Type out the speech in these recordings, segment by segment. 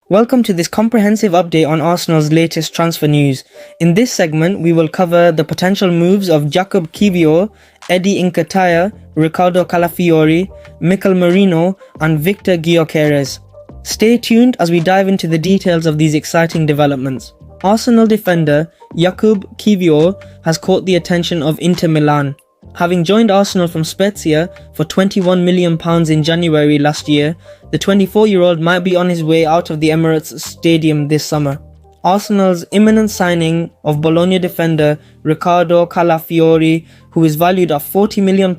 Welcome to this comprehensive update on Arsenal's latest transfer news. In this segment, we will cover the potential moves of Kiwior, Eddie Nketiah, Ricardo Calafiori, Mikel Merino, and Victor Gyokeres. Stay tuned as we dive into the details of these exciting developments. Arsenal defender Kiwior has caught the attention of Inter Milan. Having joined Arsenal from Spezia for £21 million in January last year, the 24-year-old might be on his way out of the Emirates Stadium this summer. Arsenal's imminent signing of Bologna defender Ricardo Calafiori, who is valued at £40 million,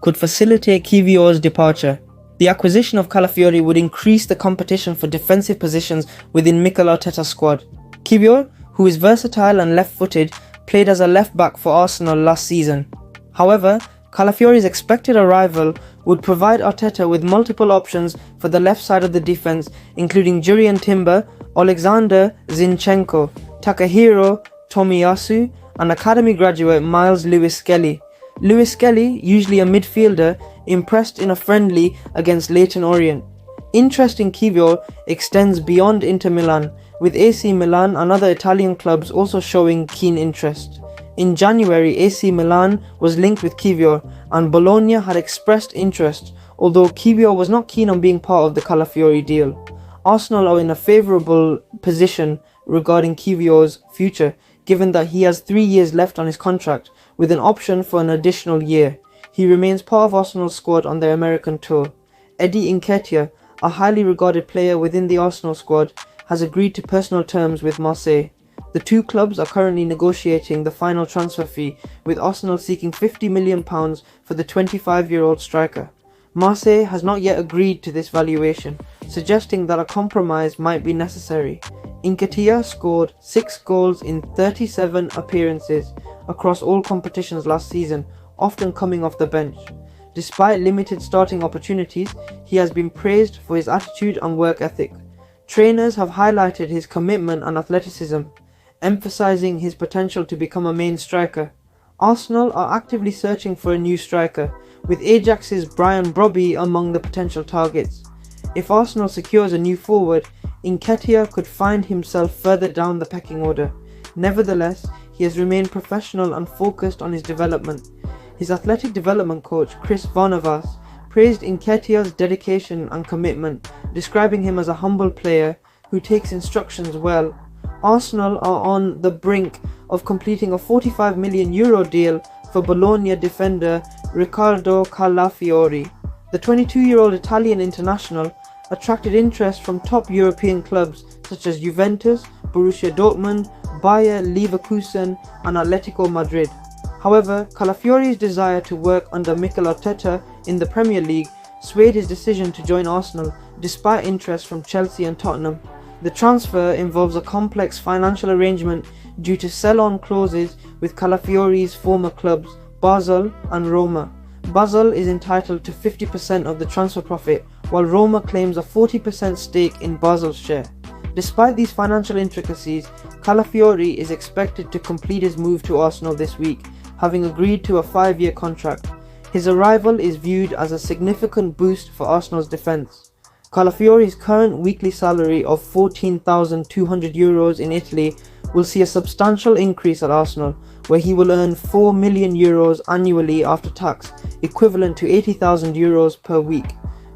could facilitate Kiwior's departure. The acquisition of Calafiori would increase the competition for defensive positions within Mikel Arteta's squad. Kiwior, who is versatile and left-footed, played as a left-back for Arsenal last season. However, Calafiori's expected arrival would provide Arteta with multiple options for the left side of the defense, including Jurriën Timber, Alexander Zinchenko, Takahiro Tomiyasu, and academy graduate Miles Lewis-Skelly. Lewis-Skelly, usually a midfielder, impressed in a friendly against Leyton Orient. Interest in Kiwior extends beyond Inter Milan, with AC Milan and other Italian clubs also showing keen interest. In January, AC Milan was linked with Kiwior, and Bologna had expressed interest, although Kiwior was not keen on being part of the Calafiori deal. Arsenal are in a favourable position regarding Kiwior's future, given that he has 3 years left on his contract, with an option for an additional year. He remains part of Arsenal's squad on their American tour. Eddie Nketiah, a highly regarded player within the Arsenal squad, has agreed to personal terms with Marseille. The two clubs are currently negotiating the final transfer fee, with Arsenal seeking £50 million for the 25-year-old striker. Marseille has not yet agreed to this valuation, suggesting that a compromise might be necessary. Nketiah scored 6 goals in 37 appearances across all competitions last season, often coming off the bench. Despite limited starting opportunities, he has been praised for his attitude and work ethic. Trainers have highlighted his commitment and athleticism, emphasizing his potential to become a main striker. Arsenal are actively searching for a new striker, with Ajax's Brian Brobby among the potential targets. If Arsenal secures a new forward, Nketiah could find himself further down the pecking order. Nevertheless, he has remained professional and focused on his development. His athletic development coach, Chris Varnavas, praised Nketiah's dedication and commitment, describing him as a humble player who takes instructions well. Arsenal are on the brink of completing a €45 million deal for Bologna defender Ricardo Calafiori. The 22-year-old Italian international attracted interest from top European clubs such as Juventus, Borussia Dortmund, Bayer Leverkusen, and Atletico Madrid. However, Calafiori's desire to work under Mikel Arteta in the Premier League swayed his decision to join Arsenal, despite interest from Chelsea and Tottenham. The transfer involves a complex financial arrangement due to sell-on clauses with Calafiori's former clubs, Basel and Roma. Basel is entitled to 50% of the transfer profit, while Roma claims a 40% stake in Basel's share. Despite these financial intricacies, Calafiori is expected to complete his move to Arsenal this week, having agreed to a 5-year contract. His arrival is viewed as a significant boost for Arsenal's defence. Calafiori's current weekly salary of €14,200 in Italy will see a substantial increase at Arsenal, where he will earn €4 million annually after tax, equivalent to €80,000 per week.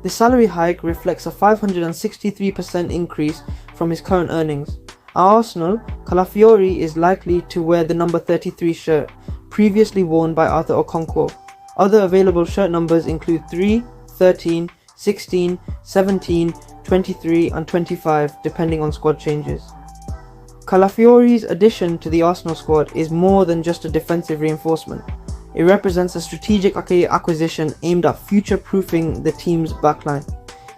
The salary hike reflects a 563% increase from his current earnings. At Arsenal, Calafiori is likely to wear the number 33 shirt, previously worn by Arthur Okonkwo. Other available shirt numbers include 3, 13, 16, 17, 23 and 25, depending on squad changes. Calafiori's addition to the Arsenal squad is more than just a defensive reinforcement. It represents a strategic acquisition aimed at future-proofing the team's backline.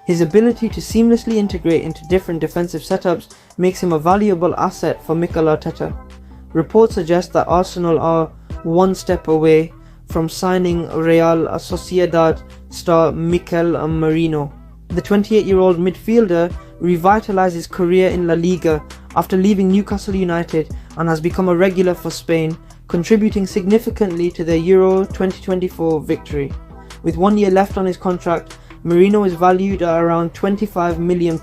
His ability to seamlessly integrate into different defensive setups makes him a valuable asset for Mikel Arteta. Reports suggest that Arsenal are one step away from signing Real Sociedad star Mikel Merino. The 28-year-old midfielder revitalized his career in La Liga after leaving Newcastle United and has become a regular for Spain, contributing significantly to their Euro 2024 victory. With 1 year left on his contract, Merino is valued at around £25 million.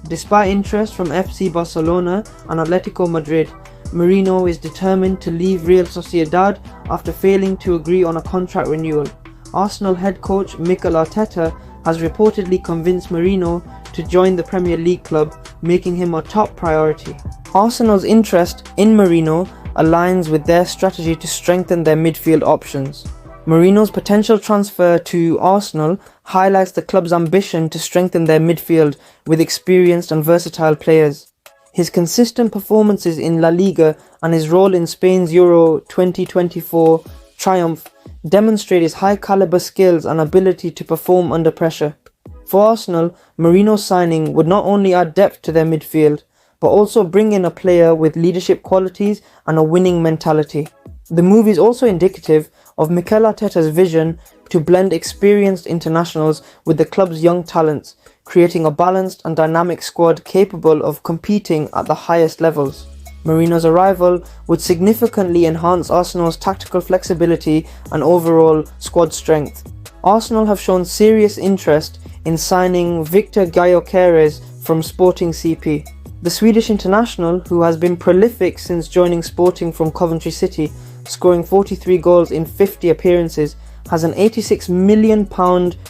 Despite interest from FC Barcelona and Atletico Madrid, Merino is determined to leave Real Sociedad after failing to agree on a contract renewal. Arsenal head coach Mikel has reportedly convinced Merino to join the Premier League club, making him a top priority. Arsenal's interest in Merino aligns with their strategy to strengthen their midfield options. Merino's potential transfer to Arsenal highlights the club's ambition to strengthen their midfield with experienced and versatile players. His consistent performances in La Liga and his role in Spain's Euro 2024 triumph demonstrate his high-caliber skills and ability to perform under pressure. For Arsenal, Merino's signing would not only add depth to their midfield, but also bring in a player with leadership qualities and a winning mentality. The move is also indicative of Mikel's vision to blend experienced internationals with the club's young talents, creating a balanced and dynamic squad capable of competing at the highest levels. Merino's arrival would significantly enhance Arsenal's tactical flexibility and overall squad strength. Arsenal have shown serious interest in signing Victor Gyokeres from Sporting CP. The Swedish international, who has been prolific since joining Sporting from Coventry City, scoring 43 goals in 50 appearances, has an £86 million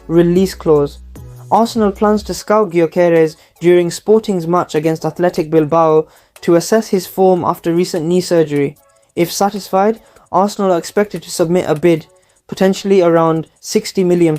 release clause. Arsenal plans to scout Gyokeres during Sporting's match against Athletic Bilbao to assess his form after recent knee surgery. If satisfied, Arsenal are expected to submit a bid, potentially around £60 million,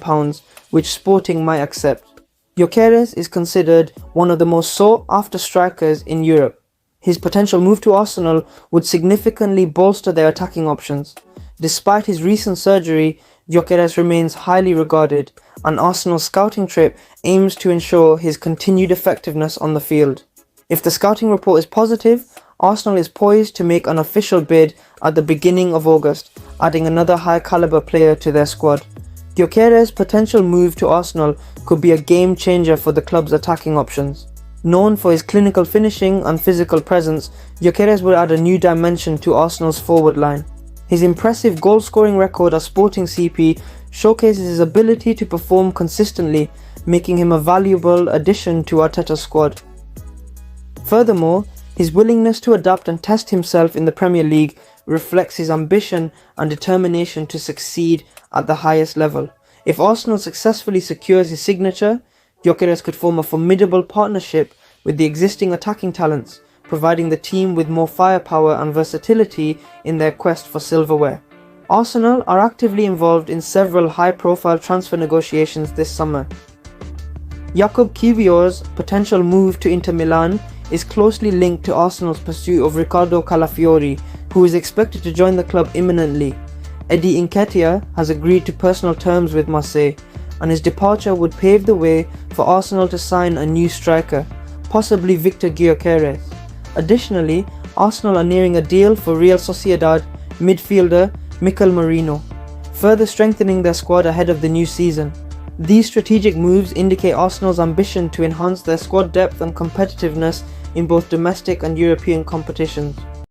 which Sporting might accept. Gyokeres is considered one of the most sought-after strikers in Europe. His potential move to Arsenal would significantly bolster their attacking options. Despite his recent surgery, Gyokeres remains highly regarded, and Arsenal's scouting trip aims to ensure his continued effectiveness on the field. If the scouting report is positive, Arsenal is poised to make an official bid at the beginning of August, adding another high-caliber player to their squad. Gyokeres' potential move to Arsenal could be a game changer for the club's attacking options. Known for his clinical finishing and physical presence, Gyokeres will add a new dimension to Arsenal's forward line. His impressive goal-scoring record at Sporting CP showcases his ability to perform consistently, making him a valuable addition to Arteta's squad. Furthermore, his willingness to adapt and test himself in the Premier League reflects his ambition and determination to succeed at the highest level. If Arsenal successfully secures his signature, Gyokeres could form a formidable partnership with the existing attacking talents, providing the team with more firepower and versatility in their quest for silverware. Arsenal are actively involved in several high-profile transfer negotiations this summer. Kiwior's potential move to Inter Milan is closely linked to Arsenal's pursuit of Calafiori, who is expected to join the club imminently. Nketiah has agreed to personal terms with Marseille, and his departure would pave the way for Arsenal to sign a new striker, possibly Victor Gyokeres. Additionally, Arsenal are nearing a deal for Real Sociedad midfielder Mikel Merino, further strengthening their squad ahead of the new season. These strategic moves indicate Arsenal's ambition to enhance their squad depth and competitiveness in both domestic and European competitions.